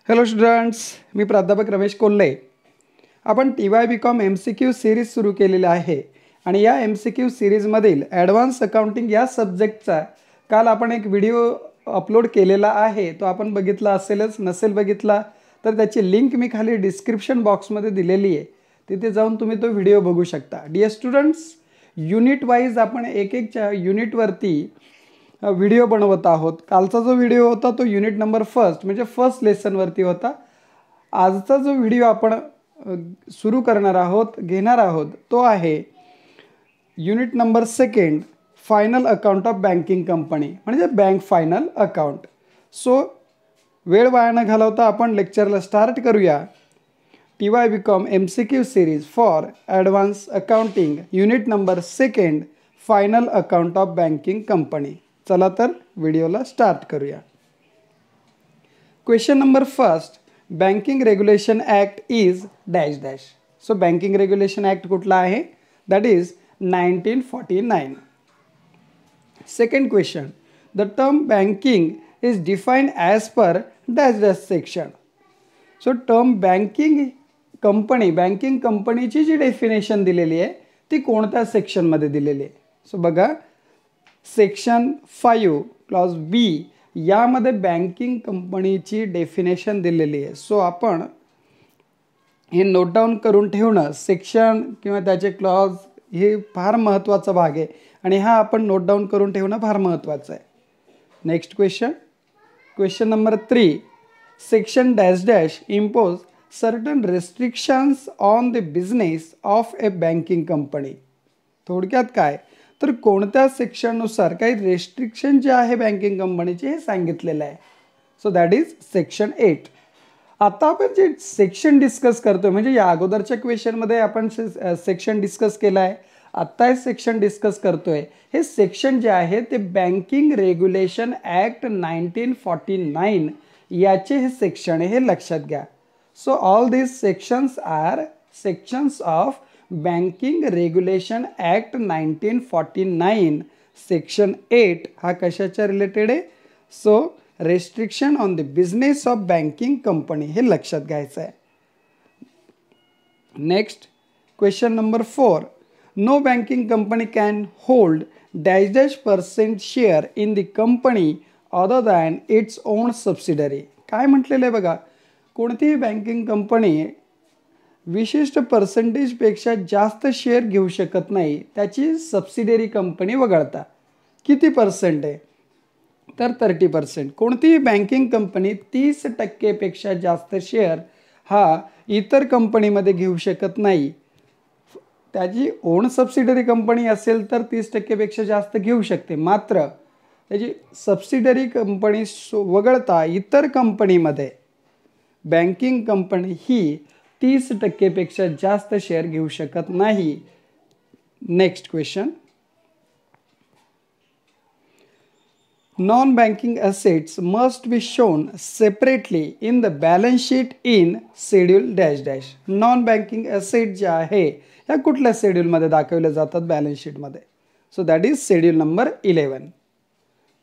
Hello students, मी प्राध्यापक रमेश कोल्हे. आपण TY.BCom MCQ series सुरू केलेली आहे आणि या MCQ सिरीजमधील ॲडव्हान्स अकाउंटिंग या सब्जेक्टचा काल आपण एक व्हिडिओ अपलोड केलेला आहे. तो आपण बघितला असेलच, नसेल बघितला तर त्याची लिंक मी खाली डिस्क्रिप्शन बॉक्समध्ये दिलेली आहे. तिथे जाऊन तुम्ही तो व्हिडिओ बघू शकता. डिअर स्टुडंट्स, युनिट वाईज आपण एक युनिटवरती व्हिडिओ बनवत आहोत. कालचा जो व्हिडिओ होता तो युनिट नंबर फर्स्ट म्हणजे फर्स्ट लेसनवरती होता. आजचा जो व्हिडिओ आपण सुरू करणार आहोत, घेणार आहोत, तो आहे unit number second, final account of banking company म्हणजे बँक फायनल अकाउंट. सो वेळ वाया न घालवता आपण लेक्चरला स्टार्ट करूया. TY.BCom MCQ series for advance accounting unit number second, final account of banking company. चला तर व्हिडिओला स्टार्ट करूया. Question number first, banking regulation act is dash dash. So banking regulation act कुठला आहे? That is 1949. Second question, the term banking is defined as per dash dash section. So term banking कंपनीची जी definition दिलेली आहे ती कोणत्या सेक्शनमध्ये दिलेली आहे? सो बघा, सेक्शन 5 क्लॉज बी यामध्ये बँकिंग कंपनीची डेफिनेशन दिलेली आहे. सो आपण हे नोट डाऊन करून ठेवणं, सेक्शन किंवा त्याचे क्लॉज हे फार महत्त्वाचा भाग आहे आणि हा आपण नोट डाऊन करून ठेवणं फार महत्त्वाचं आहे. Next question number 3, section dash dash impose certain restrictions on the business of A banking company. थोडक्यात काय तर कोणत्या सेक्शननुसार काही रेस्ट्रिक्शन जे आहे बँकिंग कंपनीचे हे सांगितलेलं आहे. So that is section 8. आता आपण जे सेक्शन डिस्कस करतोय म्हणजे या अगोदरच्या क्वेश्चनमध्ये आपण सेक्शन डिस्कस केला आहे, आत्ता हे सेक्शन डिस्कस करतोय. हे सेक्शन जे आहे ते बँकिंग रेग्युलेशन ॲक्ट 1949 याचे हे सेक्शन आहे, हे लक्षात घ्या. So all this sections are sections of banking regulation act 1949. Section 8 हा कशाच्या रिलेटेड आहे? So restriction on the business of banking company, हे लक्षात घ्यायचं आहे. Next question number 4, no banking company can hold dash dash % share in the company other than its own subsidiary. काय म्हटलेलं आहे बघा, कोणतीही बँकिंग कंपनी विशिष्ट पर्सेंटेजपेक्षा जास्त शेअर घेऊ शकत नाही त्याची सबसिडरी कंपनी वगळता. किती पर्सेंट आहे? तर 30%. कोणतीही बँकिंग कंपनी 30% जास्त शेअर हा इतर कंपनीमध्ये घेऊ शकत नाही. त्याची ओन सबसिडरी कंपनी असेल तर 30% जास्त घेऊ शकते, मात्र त्याची सबसिडरी कंपनी वगळता इतर कंपनीमध्ये बँकिंग कंपनी ही 30% जास्त शेअर घेऊ शकत नाही. Next question, non banking assets must be shown separately in the balance sheet in schedule dash dash. Non banking asset जे आहे या कुठल्या शेड्यूलमध्ये दाखवले जातात बॅलन्स शीटमध्ये? So that is schedule number 11.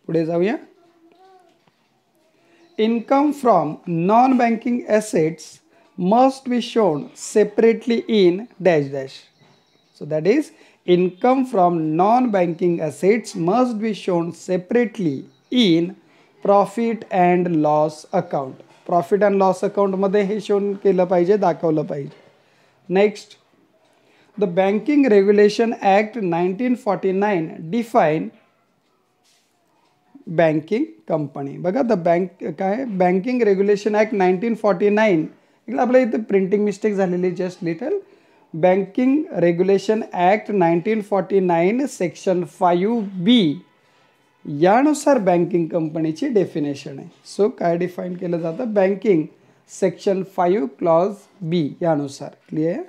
पुढे जाऊया. Income from non banking assets must be shown separately in dash dash. So that is income from non-banking assets must be shown separately in profit and loss account. Profit and loss account मध्ये हे shown केलं पाहिजे, दाखवलं पाहिजे. Next, the banking regulation act 1949 define banking company. बघा, the banking regulation act 1949 आपल्या इथे printing mistake झालेली, just little. Banking regulation act 1949 section 5B यानुसार बँकिंग कंपनीची डेफिनेशन आहे. सो काय डिफाईन केलं जातं? बँकिंग सेक्शन 5 क्लॉज B यानुसार. Clear?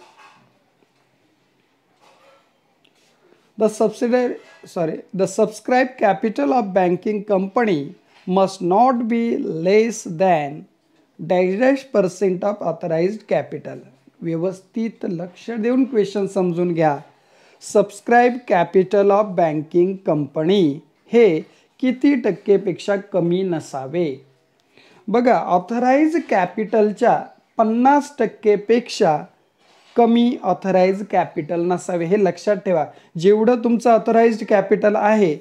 The subscribe capital of banking company must not be less than dash dash % of authorised capital. व्यवस्थित लक्ष देऊन क्वेश्चन समजून घ्या. Subscribe capital of banking company हे किती टक्केपेक्षा कमी नसावे? बघा, ऑथराइज कॅपिटलच्या 50% पेक्षा कमी ऑथराइज कॅपिटल नसावे, हे लक्षात ठेवा. जेवढं तुमचं ऑथराइज्ड कॅपिटल आहे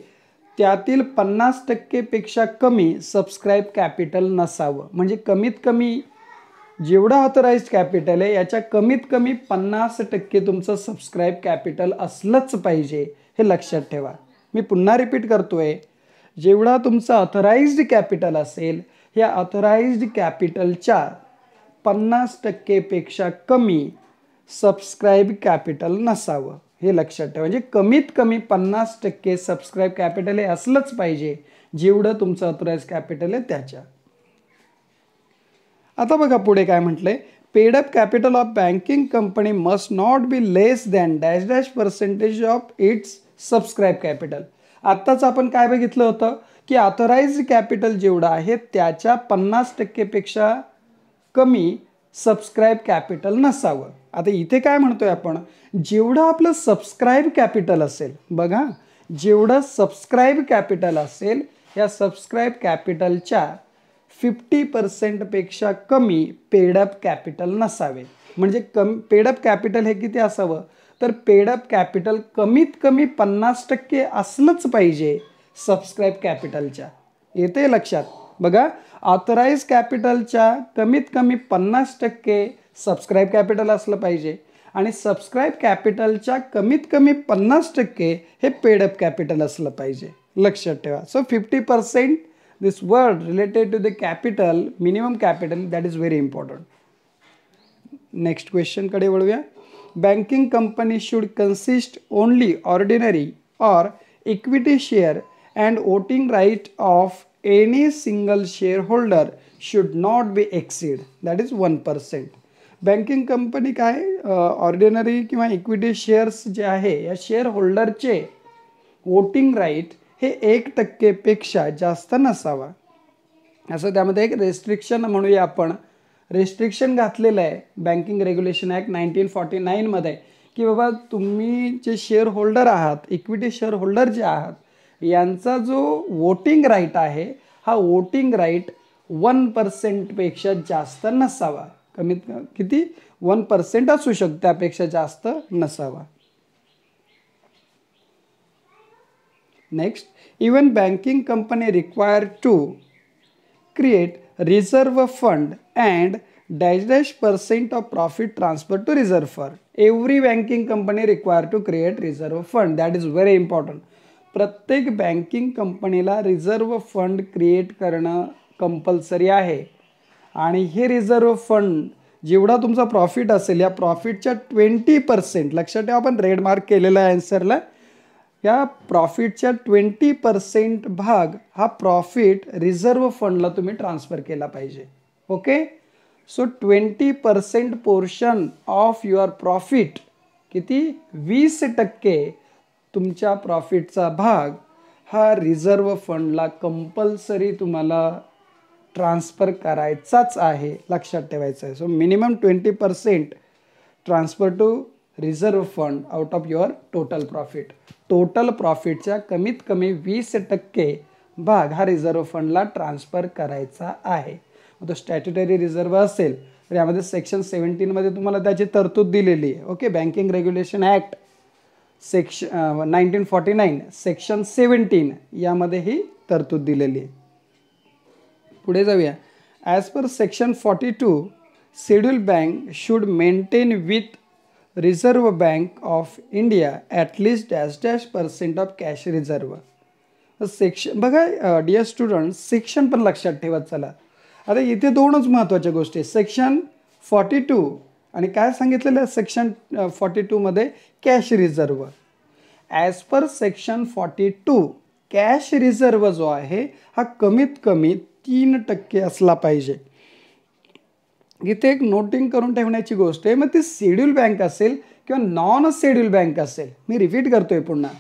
त्यातील 50% पेक्षा कमी सबस्क्राईब कॅपिटल नसावं. म्हणजे कमीत कमी जेवढं ऑथराइज्ड कॅपिटल आहे याच्या कमीत कमी 50% तुमचं सबस्क्राईब कॅपिटल असलंच पाहिजे, हे लक्षात ठेवा. मी पुन्हा रिपीट करतोय, जेवढा तुमचं ऑथराइज्ड कॅपिटल असेल या ऑथराइज्ड कॅपिटलच्या 50% पेक्षा कमी सबस्क्राईब कॅपिटल नसावं, हे लक्षात ठेवा. म्हणजे कमीत कमी 50% सबस्क्राईब कॅपिटल हे असलंच पाहिजे जेवढं तुमचं ऑथराइज्ड कॅपिटल आहे त्याच्या. आता बघा पुढे काय म्हटलंय, paid up capital of banking company must not be less than dash dash percentage of its subscribe capital. आत्ताच आपण काय बघितलं होतं की ऑथराइज्ड कॅपिटल जेवढं आहे त्याच्या 50% पेक्षा कमी सबस्क्राईब कॅपिटल नसावं. आता इथे काय म्हणतोय आपण, जेवढं आपलं सबस्क्राईब कॅपिटल असेल, बघा जेवढं सबस्क्राईब कॅपिटल असेल या सबस्क्राईब कॅपिटलच्या 50% पेक्षा कमी पेडअप कॅपिटल नसावे. म्हणजे पेडअप कॅपिटल हे किती असावं, तर पेडअप कॅपिटल कमीत कमी 50% असलंच पाहिजे सबस्क्राईब कॅपिटलच्या. येते लक्षात. बघा, ऑथराइज कॅपिटलच्या कमीत कमी 50% सबस्क्राईब कॅपिटल असलं पाहिजे आणि सबस्क्राईब कॅपिटलच्या कमीत कमी 50% हे पेडअप कॅपिटल असलं पाहिजे, लक्षात ठेवा. So 50% this word related to the capital, minimum capital, that is very important. Next question कडे वळूया. Banking company should consist only ordinary or equity share and voting right of any single shareholder should not be exceed, that is 1%. Banking company काय ordinary किंवा equity shares जे आहे या share होल्डरचे voting right हे 1% पेक्षा जास्त नसावा, असं त्यामध्ये एक रेस्ट्रिक्शन म्हणूया आपण. रेस्ट्रिक्शन घातलेलं आहे बँकिंग रेग्युलेशन ॲक्ट 1949 मध्ये की बाबा तुम्ही जे शेअर होल्डर आहात, इक्विटी शेअर होल्डर जे आहात यांचा जो वोटिंग राईट आहे हा वोटिंग राईट 1% पेक्षा जास्त नसावा. कमीत किती 1% असू शकतो, त्यापेक्षा जास्त नसावा. Next, even banking company required to create reserve fund and dash dash % of profit transfer to reserve fund. Every banking company required to create reserve fund. That is very important. प्रत्येक बँकिंग कंपनीला reserve fund create करणं compulsory आहे आणि हे reserve fund जेवढा तुमचा profit असेल या प्रॉफिटच्या 20%, लक्षात ठेवा आपण रेड मार्क केलेला आहे आन्सरला, या प्रॉफिटच्या 20% भाग हा प्रॉफिट रिझर्व फंडला तुम्ही ट्रान्सफर केला पाहिजे. Okay, so 20% portion of your profit किती 20% तुमच्या प्रॉफिटचा भाग हा रिझर्व फंडला कंपल्सरी तुम्हाला ट्रान्सफर करायचाच आहे, लक्षात ठेवायचं आहे. So minimum 20% transfer to reserve fund out of your total profit. Total प्रॉफिटच्या कमीत कमी 20% भाग हा रिझर्व फंडला ट्रान्सफर करायचा आहे. तो स्टॅट्युटरी रिझर्व असेल तर यामध्ये सेक्शन 17 मध्ये तुम्हाला त्याची तरतूद दिलेली आहे. Okay, banking regulation act section 1949 section 17 यामध्ये ही तरतूद दिलेली आहे. पुढे जाऊया. As per section 42 schedule bank should maintain with reserve bank of India at least dash dash % of cash reserve. Section बघा डिअर स्टुडंट, सेक्शन पण लक्षात ठेवत चला. आता इथे दोनच महत्त्वाच्या गोष्टी आहेत, सेक्शन 42 आणि काय सांगितलेलं आहे सेक्शन 42 मध्ये cash reserve. As per section 42 cash reserve जो आहे हा कमीत कमी 3% असला पाहिजे. इथे एक नोटिंग करून ठेवण्याची गोष्ट आहे, मग ती शेड्यूल बँक असेल किंवा नॉन शेड्यूल बँक असेल, मी रिपीट करतोय पुन्हा,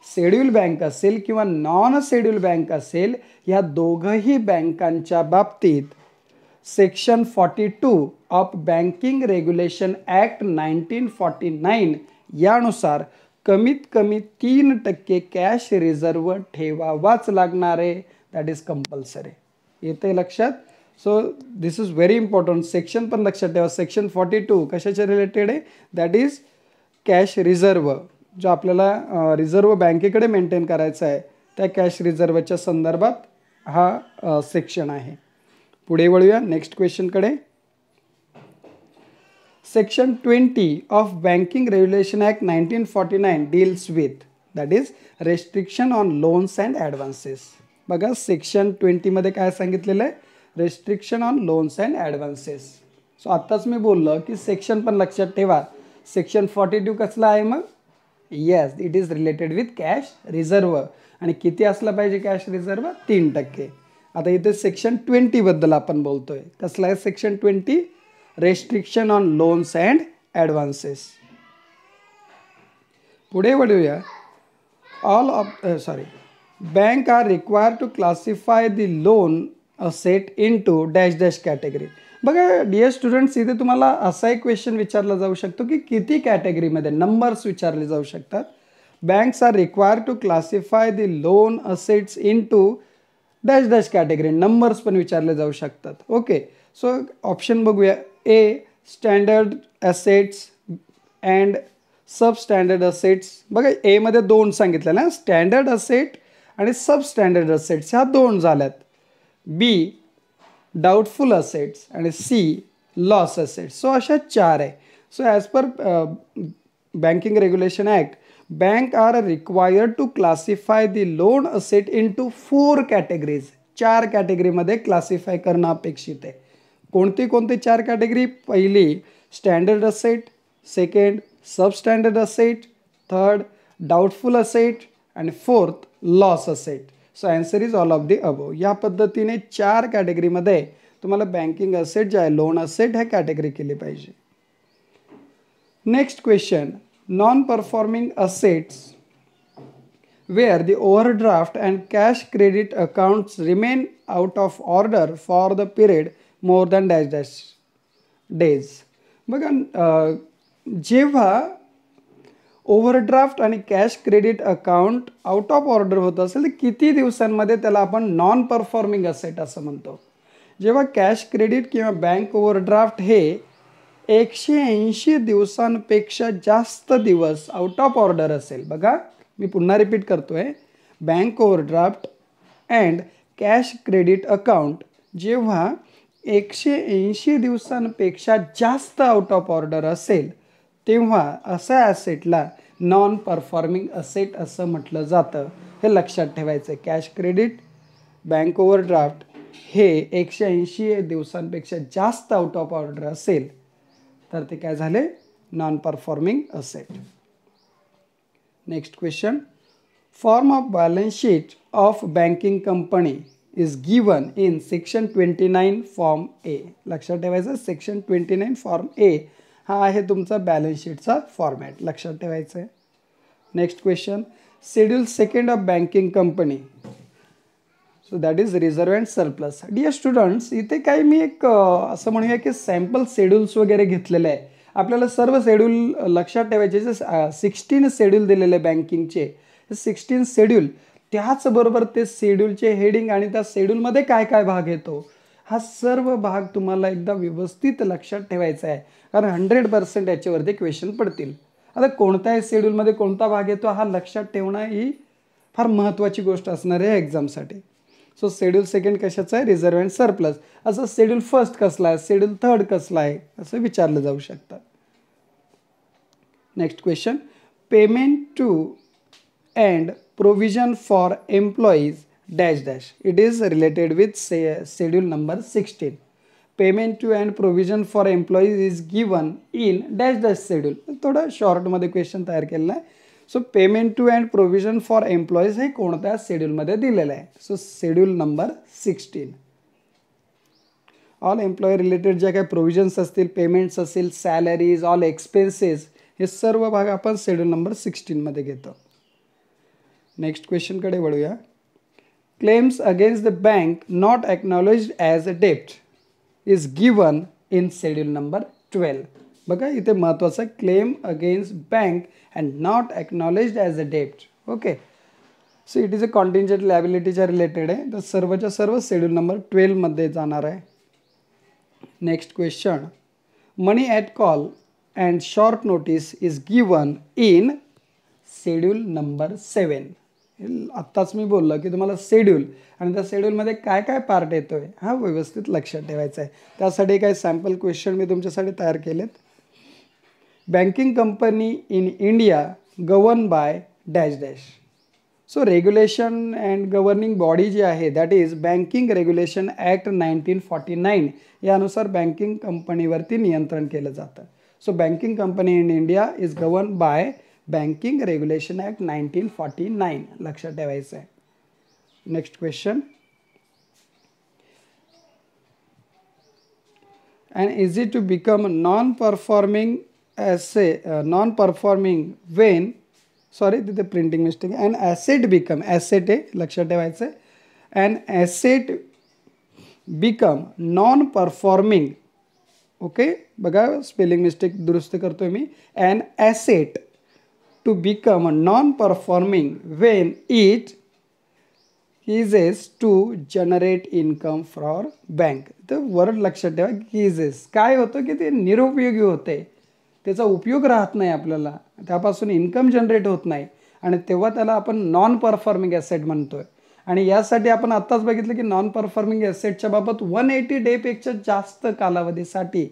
शेड्यूल बँक असेल किंवा नॉन शेड्यूल बँक असेल, या दोघंही बँकांच्या बाबतीत section 42 of banking regulation act 1949 यानुसार कमीत कमी 3% कॅश रिझर्व ठेवावाच लागणार आहे. That is compulsory. येते लक्षात. So this is very important. Section पण लक्षात ठेवा. सेक्शन 42 कशाच्या रिलेटेड आहे? That is cash reserve. जो आपल्याला रिझर्व बँकेकडे मेंटेन करायचा आहे त्या कॅश रिझर्वच्या संदर्भात हा सेक्शन आहे. पुढे वळूया नेक्स्ट क्वेश्चनकडे. Section 20 of banking regulation act 1949 deals with that is restriction on loans and advances. बघा सेक्शन 20मध्ये काय सांगितलेलं आहे? Restriction on loans and advances. So आत्ताच मी बोललो की सेक्शन पण लक्षात ठेवा. सेक्शन 42 कसला आहे मग? Yes, it is related with cash reserve. आणि किती असला पाहिजे कॅश रिझर्व? 3%. आता इथे सेक्शन 20 बद्दल आपण बोलतोय. कसला आहे section 20? Restriction on loans and advances. पुढे वळूया. Bank are required to classify the loan asset into dash dash category. बघा डिअर स्टुडंट्स, इथे तुम्हाला असा एक क्वेश्चन विचारला जाऊ शकतो की किती कॅटेगरीमध्ये नंबर्स विचारले जाऊ शकतात. Banks are required to classify the loan assets into dash dash category. Numbers पण विचारले जाऊ शकतात. ओके, सो ऑप्शन बघूया. A standard assets and sub standard assets. बघा एमध्ये 2 सांगितलं ना, स्टँडर्ड असेट आणि सब स्टँडर्ड असेट्स ह्या 2 झाल्यात. बी डाऊटफुल असेट्स आणि सी लॉस असेट्स. सो अशा 4 आहे. So as per banking regulation act bank are required to classify the loan asset into 4 categories. 4 कॅटेगरीमध्ये क्लासिफाय करणं अपेक्षित आहे. कोणती 4 कॅटेगरी? पहिली standard asset, second sub standard asset, third doubtful asset आणि fourth loss asset. So answer is all of the above. या पद्धतीने 4 कॅटेगरीमध्ये तुम्हाला बँकिंग असेट जे आहे लोन असेट ह्या कॅटेगरी केली पाहिजे. Next question. Non performing assets where the overdraft and cash credit accounts remain out of order for the period more than dash dash days. बघा जेव्हा ओव्हरड्राफ्ट आणि cash credit account out of order होत असेल तर किती दिवसांमध्ये त्याला आपण नॉन परफॉर्मिंग असेट असं म्हणतो. जेव्हा कॅश क्रेडिट किंवा बँक ओव्हरड्राफ्ट हे 180 दिवसांपेक्षा जास्त दिवस आउट ऑफ ऑर्डर असेल. बघा मी पुन्हा रिपीट करतोय. Bank overdraft and cash credit account जेव्हा 180 दिवसांपेक्षा जास्त आउट ऑफ ऑर्डर असेल तेव्हा अशा ॲसेटला नॉन परफॉर्मिंग असेट असं म्हटलं जातं. हे लक्षात ठेवायचं. कॅश क्रेडिट बँक ओव्हरड्राफ्ट हे 180 दिवसांपेक्षा जास्त आउट ऑफ ऑर्डर असेल तर ते काय झाले? Non performing asset. Next question. Form of balance sheet of banking company is given in section 29 form A. लक्षात ठेवायचं सेक्शन 29 फॉर्म ए हा आहे तुमचा बॅलन्स शीटचा फॉर्मॅट. लक्षात ठेवायचं आहे. Next question. Schedule second of banking company. So that is reserve and surplus. Dear students, इथे काही मी एक असं म्हणूया की सॅम्पल शेड्यूल्स वगैरे घेतलेले आहे. आपल्याला सर्व शेड्यूल लक्षात ठेवायचे. जे 16 शेड्यूल दिलेले बँकिंगचे 16 शेड्यूल, त्याचबरोबर ते शेड्यूलचे हेडिंग आणि त्या शेड्यूलमध्ये काय काय भाग येतो हा सर्व भाग तुम्हाला एकदा व्यवस्थित लक्षात ठेवायचा आहे. कारण 100% याच्यावरती क्वेश्चन पडतील. आता कोणत्याही शेड्यूलमध्ये कोणता भाग येतो हा लक्षात ठेवणं ही फार महत्त्वाची गोष्ट असणार आहे एक्झामसाठी. सो शेड्यूल सेकंड कशाचं आहे? Reserve and surplus. असं शेड्यूल फर्स्ट कसला आहे, शेड्यूल थर्ड कसला आहे असं विचारलं जाऊ शकतं. Next question. Payment to and provision for employees dash dash. It is related with schedule number 16. Payment to and provision for employees is given in dash dash schedule. थोडं शॉर्टमध्ये क्वेश्चन तयार केलेला आहे. So payment to and provision for employees हे कोणत्या शेड्यूलमध्ये दिलेलं आहे? So schedule number 16. All employee related ज्या काही प्रोव्हिजन्स असतील, पेमेंट्स असतील, सॅलरीज, ऑल एक्सपेन्सेस, हे सर्व भाग आपण शेड्यूल नंबर 16मध्ये घेतो. नेक्स्ट क्वेश्चनकडे वळूया. Claims against the bank not acknowledged as a डेप्ट is given in schedule number 12. बघा इथे महत्त्वाचं claim against bank and not acknowledged as a डेप्ट. Okay, so it is a contingent लायबिलिटीच्या रिलेटेड आहे. तर सर्वच्या सर्व शेड्यूल नंबर 12मध्ये जाणार आहे. Next question, money at call and short notice is given in schedule number 7. आत्ताच मी बोललो की तुम्हाला शेड्यूल आणि त्या शेड्यूलमध्ये काय काय पार्ट येतो आहे हा व्यवस्थित लक्षात ठेवायचा आहे. त्यासाठी काही सॅम्पल क्वेश्चन मी तुमच्यासाठी तयार केलेत. Banking company in India govern by dash dash. So regulation and governing body जी आहे that is banking regulation act 1949 यानुसार बँकिंग कंपनीवरती नियंत्रण केलं जातं. So banking company in India is govern by banking regulation act 1949 लक्षात ठेवायचं आहे. Next question, and is it to become non-performing when तिथे printing mistake. And asset become, asset आहे लक्षात ठेवायचं आहे. And asset become non performing. Okay, बघा spelling mistake दुरुस्त करतोय मी. And asset to become non performing when it ceases to generate income for bank. तर वर्ड लक्षात ठेवा, कीजेस काय होतं की ते निरुपयोगी होते, त्याचा उपयोग राहत नाही आपल्याला, त्यापासून इन्कम जनरेट होत नाही आणि तेव्हा त्याला आपण नॉन परफॉर्मिंग ॲसेट म्हणतोय. आणि यासाठी आपण आत्ताच बघितलं की नॉन परफॉर्मिंग ॲसेटच्या बाबत 180 डेपेक्षा जास्त कालावधीसाठी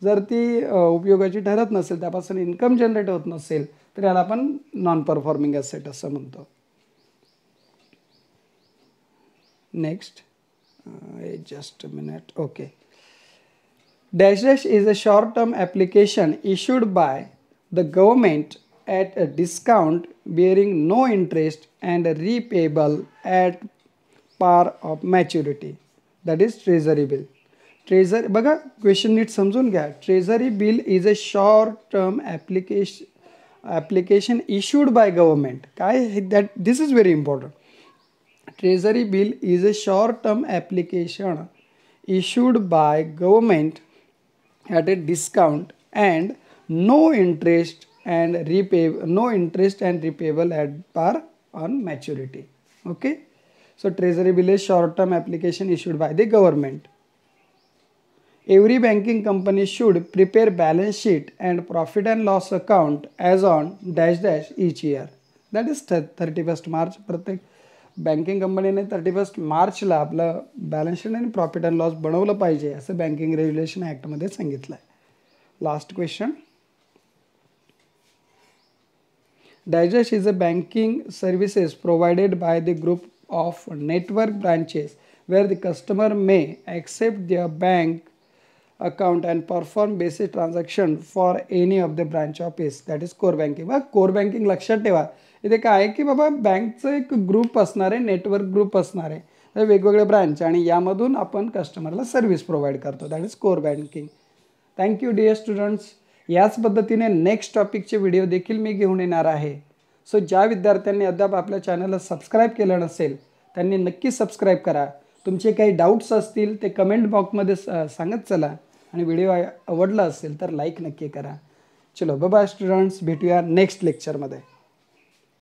जर ती उपयोगाची ठरत नसेल, त्यापासून इन्कम जनरेट होत नसेल, तर याला आपण नॉन परफॉर्मिंग ॲसेट असं म्हणतो. Next, just a minute. Okay, dash dash is a short term application issued by the government at a discount bearing no interest and repayable at par of maturity, that is treasury bill. Treasury, बघा question नीट समजून घ्या. Treasury bill is a short term application issued by government. काय that, this is very important. Treasury bill is a short-term application issued by government at a discount and no interest and repayable at par on maturity. Okay, so treasury bill is short-term application issued by the government. Every banking company should prepare balance sheet and profit and loss account as on dash dash each year. That is 31st March. प्रत्येक banking कंपनीने 31 मार्चला आपलं balance sheet आणि profit and loss बनवलं पाहिजे असं banking regulation ॲक्टमध्ये सांगितलं आहे. Last question, digest is a banking services provided by the group of network branches where the customer may accept their bank account and perform basic transaction for any of the branch office, that is core banking. बघा core banking लक्षात ठेवा, इथे काय आहे की बाबा बँकचं एक group असणार आहे, नेटवर्क ग्रुप असणार आहे, वेगवेगळे ब्रांच, आणि यामधून आपण कस्टमरला सर्व्हिस प्रोव्हाइड करतो, that is core banking. Thank you dear students. याच पद्धतीने नेक्स्ट टॉपिकचे व्हिडिओ देखील मी घेऊन येणार आहे. सो ज्या विद्यार्थ्यांनी अद्याप आपल्या चॅनलला सबस्क्राईब केलं नसेल त्यांनी नक्की सबस्क्राईब करा. तुमचे काही डाऊट्स असतील ते कमेंट बॉक्समध्ये सांगत चला, आणि व्हिडिओ आवडला असेल तर लाईक नक्की करा. चलो बाय बाय स्टुडंट्स, भेटूया नेक्स्ट लेक्चरमध्ये.